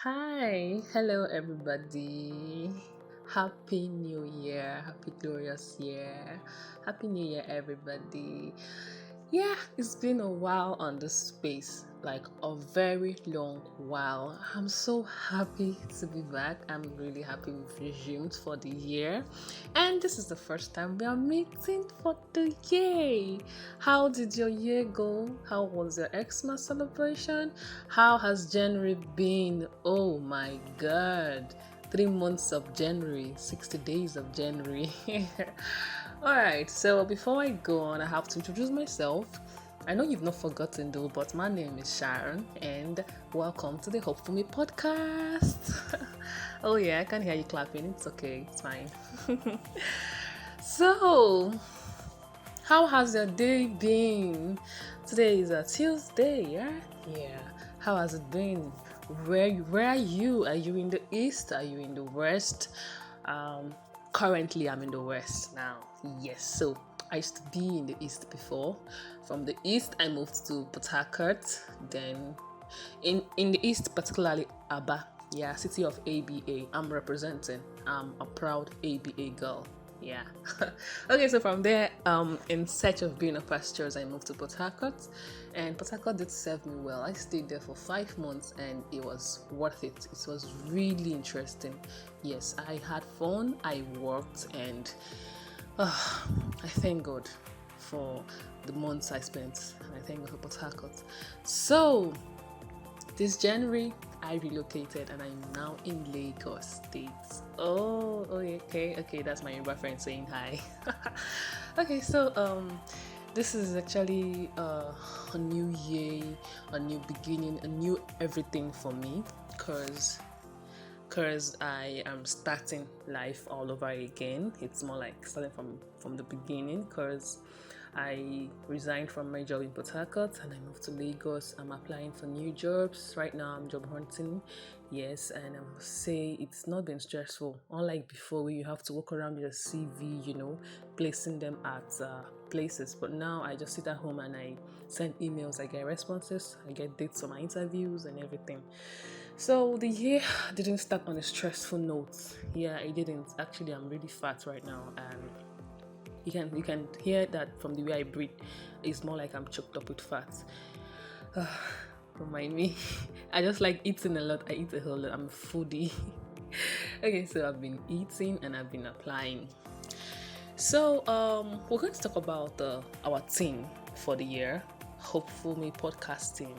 Hi, hello everybody. Happy New Year, happy glorious year. Happy New Year, everybody. Yeah, it's been a while on this space, like a very long while. I'm so happy to be back. I'm really happy we've resumed for the year, and this is the first time we are meeting for the year. How did your year go? How was your Xmas celebration? How has January been? Oh my god. 3 months of January, 60 days of January. Alright, so before I go on, I have to introduce myself. I know you've not forgotten though, but my name is Sharon, and welcome to the HopefulMe podcast. Oh, yeah, I can hear you clapping. It's okay, it's fine. So, how has your day been? Today is a Tuesday, yeah? Yeah. How has it been? Where are you? Are you in the east? Are you in the west? Um, Currently I'm in the west now. Yes. So I used to be in the east before. From the east I moved to Port Harcourt. Then in the east, particularly Aba, yeah, city of ABA. I'm representing. I'm a proud ABA girl. Yeah. Okay, so from there, in search of greener pastures, I moved to Port Harcourt, and Port Harcourt did serve me well. I stayed there for 5 months, and it was worth it. It was really interesting. Yes, I had fun. I worked, and I thank God for the months I spent, and I thank God for Port Harcourt. So this January, I relocated and I'm now in Lagos State. Oh, okay, that's my Yoruba friend saying hi. Okay, so this is actually a new year, a new beginning, a new everything for me, cause I am starting life all over again. It's more like starting from the beginning, cause I resigned from my job in Port Harcourt and I moved to Lagos. I'm applying for new jobs. Right now I'm job hunting. Yes, and I must say it's not been stressful. Unlike before where you have to walk around with your CV, placing them at places. But now I just sit at home and I send emails, I get responses, I get dates for my interviews and everything. So the year didn't start on a stressful note. Yeah, it didn't. Actually, I'm really fat right now, and you can hear that from the way I breathe. It's more like I'm choked up with fat. Don't mind me. I just like eating a lot. I eat a whole lot. I'm a foodie. Okay, so I've been eating and I've been applying. So we're going to talk about our team for the year, Hopeful Me podcast team.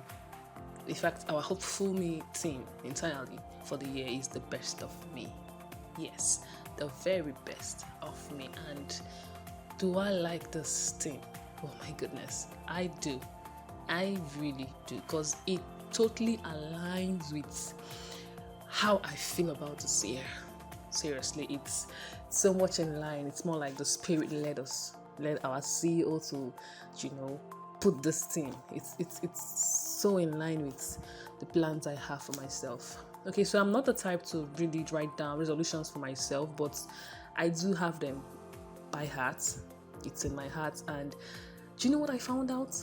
In fact, our Hopeful Me team entirely for the year is the best of me. Yes, the very best of me. And do I like this team? Oh my goodness, I do. I really do, because it totally aligns with how I feel about this year. Seriously, it's so much in line. It's more like the spirit led our CEO to, put this team. It's so in line with the plans I have for myself. Okay, so I'm not the type to really write down resolutions for myself, but I do have them by heart. It's in my heart. And do you know what I found out?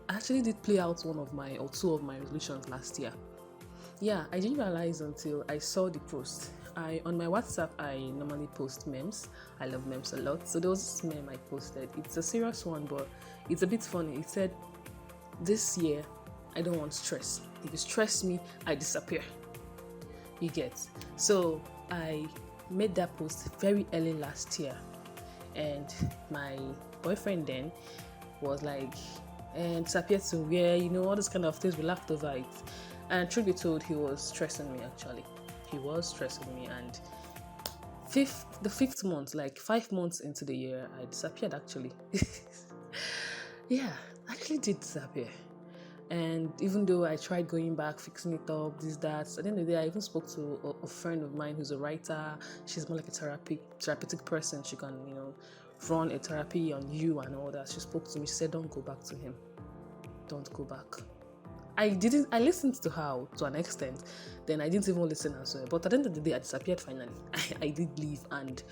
I actually did play out two of my resolutions last year. Yeah, I didn't realize until I saw the post. On my WhatsApp, I normally post memes. I love memes a lot. So there was this meme I posted. It's a serious one, but it's a bit funny. It said, "This year, I don't want stress. If you stress me, I disappear." You get. So I made that post very early last year, and my boyfriend then was like, and disappeared to where, all this kind of things. We laughed over it. And truth be told, he was stressing me actually. He was stressing me, and the fifth month, like 5 months into the year, I disappeared actually. Yeah, I actually did disappear. And even though I tried going back, fixing it up, this, that, at the end of the day, I even spoke to a friend of mine who's a writer. She's more like a therapeutic person. She can, run a therapy on you and all that. She spoke to me. She said, "Don't go back to him. Don't go back." I listened to her to an extent. Then I didn't even listen as well. But at the end of the day, I disappeared finally. I did leave, and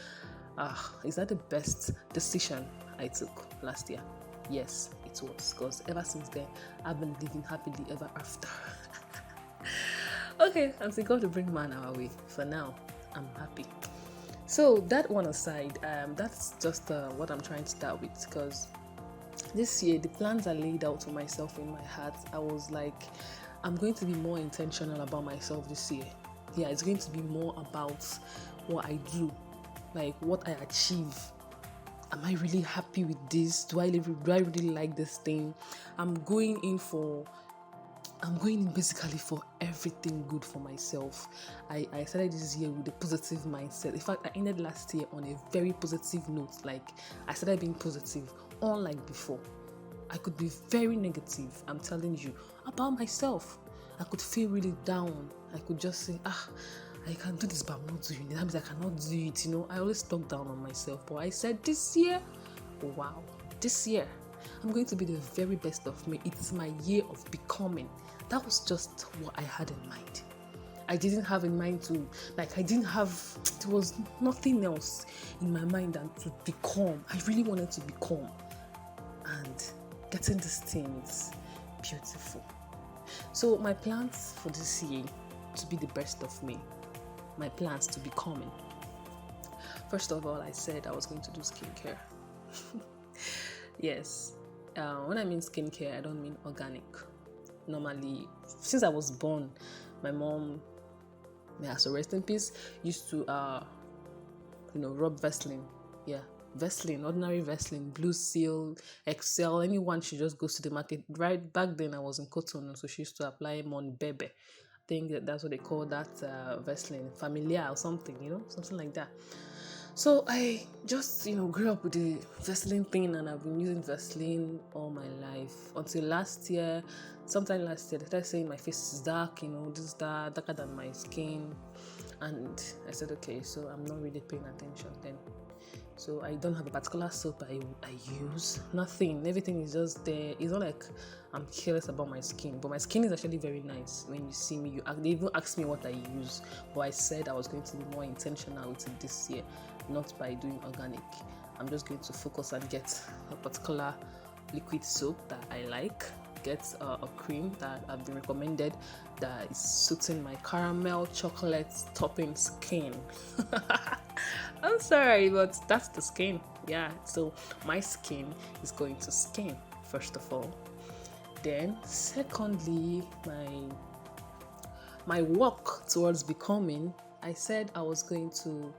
is that the best decision I took last year? Yes, it was, because ever since then, I've been living happily ever after. Okay, I'm still going to bring man our way. For now, I'm happy. So that one aside, that's just what I'm trying to start with, because this year the plans I laid out for myself in my heart, I was like, I'm going to be more intentional about myself this year. Yeah, it's going to be more about what I do, like what I achieve. Am I really happy with this? Do I really like this thing? I'm going in basically for everything good for myself. I started this year with a positive mindset. In fact, I ended last year on a very positive note. Like, I started being positive, unlike before. I could be very negative, I'm telling you, about myself. I could feel really down. I could just say, I can do this, but I'm not doing it. That means I cannot do it, I always talk down on myself. But I said this year, this year, I'm going to be the very best of me. It's my year of becoming. That was just what I had in mind. I didn't have in mind there was nothing else in my mind than to become. I really wanted to become. And getting these things beautiful. So my plans for this year to be the best of me. My plans to becoming. First of all, I said I was going to do skincare. Yes. When I mean skincare, I don't mean organic. Normally, since I was born, my mom, may I rest in peace, used to rub Vaseline. Yeah, Vaseline, ordinary Vaseline, Blue Seal, Excel, anyone, she just goes to the market. Right back then I was in Cotonou, so she used to apply Mon Bebe. I think that's what they call that Vaseline, Familiar or something, something like that. So I just, grew up with the Vaseline thing, and I've been using Vaseline all my life until sometime last year, they started saying my face is dark, this darker than my skin. And I said, okay, so I'm not really paying attention then. So I don't have a particular soap I use. Nothing. Everything is just there. It's not like I'm careless about my skin. But my skin is actually very nice. When you see me, they even ask me what I use. But I said I was going to be more intentional with it this year. Not by doing organic. I'm just going to focus and get a particular liquid soap that I like. Get a cream that I've been recommended that is suiting my caramel chocolate topping skin. I'm sorry, but that's the skin. Yeah, so my skin is going to skin, first of all. Then, secondly, my walk towards becoming, I said I was going to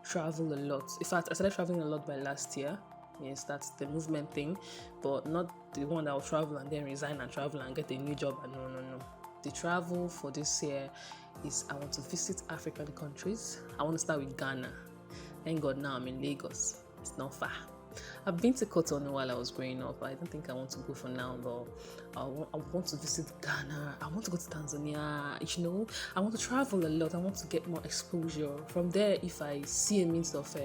travel a lot. In fact, I started traveling a lot by last year. Yes, that's the movement thing, but not the one that will travel and then resign and travel and get a new job. And no. The travel for this year is I want to visit African countries. I want to start with Ghana. Thank God now I'm in Lagos. It's not far. I've been to Cotonou while I was growing up. I don't think I want to go for now, but I want to visit Ghana. I want to go to Tanzania. I want to travel a lot. I want to get more exposure. From there, if I see a means of,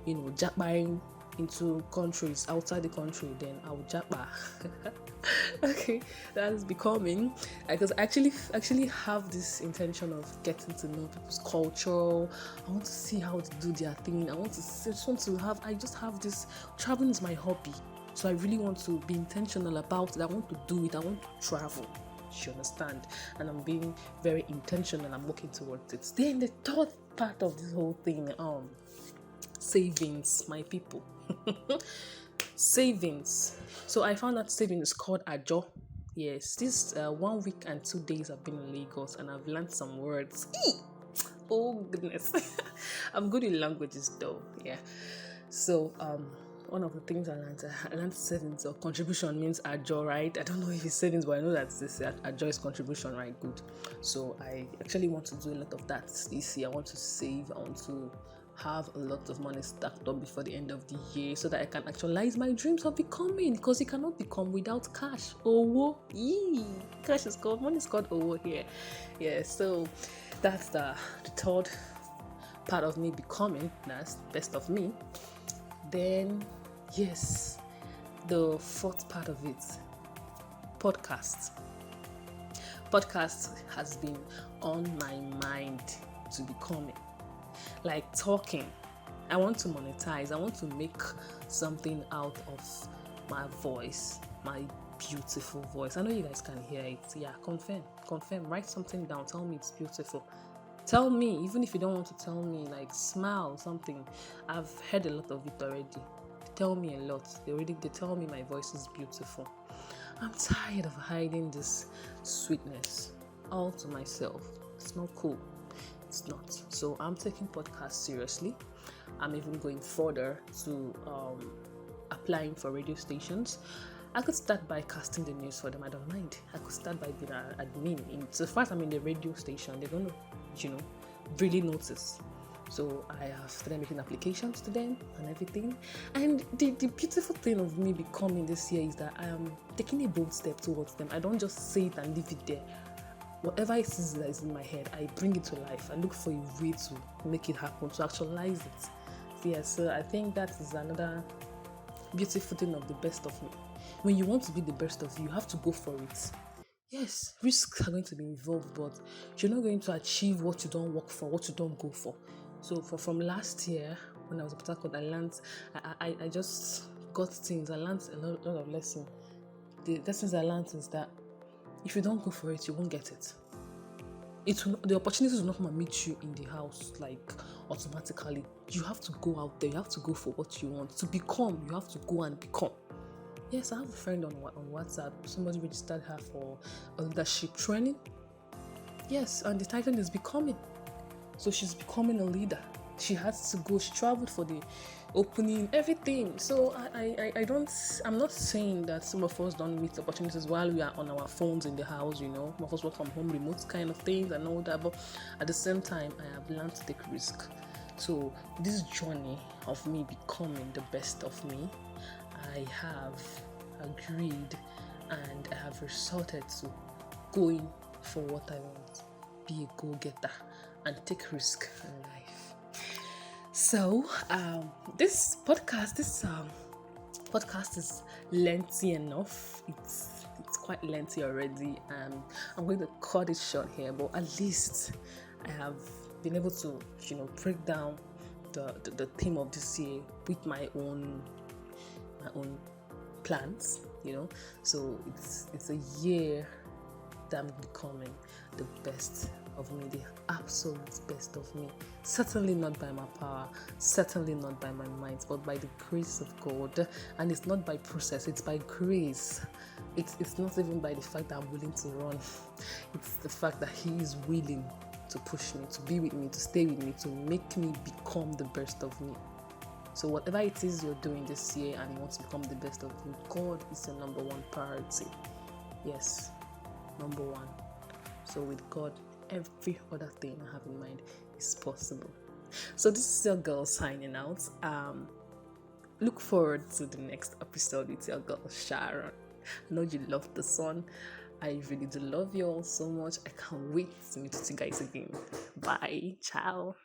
jackbuying into countries outside the country, then I will japa. Okay, that's becoming, because I actually have this intention of getting to know people's culture. I want to see how they do their thing. I just have this. Traveling is my hobby, so I really want to be intentional about it. I want to do it. I want to travel. You understand? And I'm being very intentional. I'm working towards it. Then the third part of this whole thing, savings, my people. Savings. So I found that saving is called ajo. Yes, this 1 week and 2 days I've been in Lagos and I've learned some words. Oh goodness. I'm good in languages though. Yeah. So one of the things I learned savings or contribution means ajo, right? I don't know if it's savings, but I know that this ajo is contribution, right? Good. So I actually want to do a lot of that this year. I want to save. I want to have a lot of money stacked up before the end of the year so that I can actualize my dreams of becoming, because you cannot become without cash. Owo. Cash is called, money is called owo here. Yeah, so that's the third part of me becoming. That's best of me. Then, yes, the fourth part of it, podcast. Podcast has been on my mind to becoming. Like talking. I want to monetize. I want to make something out of my voice, my beautiful voice. I know you guys can hear it. Yeah, confirm, write something down, tell me it's beautiful. Tell me, even if you don't want to tell me, like smile something. I've heard a lot of it already. They tell me a lot. They tell me my voice is beautiful. I'm tired of hiding this sweetness all to myself. It's not cool. It's not. So I'm taking podcasts seriously. I'm even going further to applying for radio stations. I could start by casting the news for them. I don't mind. I could start by being an admin. So far as I'm in the radio station, they're going to, really notice. So I have started making applications to them and everything. And the beautiful thing of me becoming this year is that I am taking a bold step towards them. I don't just say it and leave it there. Whatever it is that is in my head, I bring it to life. I look for a way to make it happen, to actualize it. Yeah, so I think that is another beautiful thing of the best of me. When you want to be the best of you have to go for it. Yes, risks are going to be involved, but you're not going to achieve what you don't work for, what you don't go for. So from last year, when I was at Port Harcourt, I learned, I just got things. I learned a lot of lessons. The lessons I learned is that if you don't go for it, you won't get it. The opportunities will not come and meet you in the house like automatically. You have to go out there. You have to go for what you want. To become, you have to go and become. Yes, I have a friend on WhatsApp. Somebody registered her for a leadership training. Yes, and the title is Becoming. So she's becoming a leader. She has to go. She traveled for the opening, everything. So I'm not saying that some of us don't meet opportunities while we are on our phones in the house, Some of us work from home, remote kind of things and all that. But at the same time, I have learned to take risk. So this journey of me becoming the best of me, I have agreed and I have resorted to going for what I want, be a go-getter and take risk in life. So this podcast is lengthy enough. It's quite lengthy already, and I'm going to cut it short here, but at least I have been able to break down the theme of this year with my own plans, so it's a year that I'm becoming the best of me, the absolute best of me. Certainly not by my power, certainly not by my might, but by the grace of God. And it's not by process, it's by grace. It's not even by the fact that I'm willing to run. It's the fact that He is willing to push me, to be with me, to stay with me, to make me become the best of me. So whatever it is you're doing this year and you want to become the best of you, God is your number one priority. Yes, number one. So with God, every other thing I have in mind is possible. So this is your girl signing out. Look forward to the next episode with your girl Sharon. I know you love the song. I really do love you all so much. I can't wait to meet you guys again. Bye. Ciao.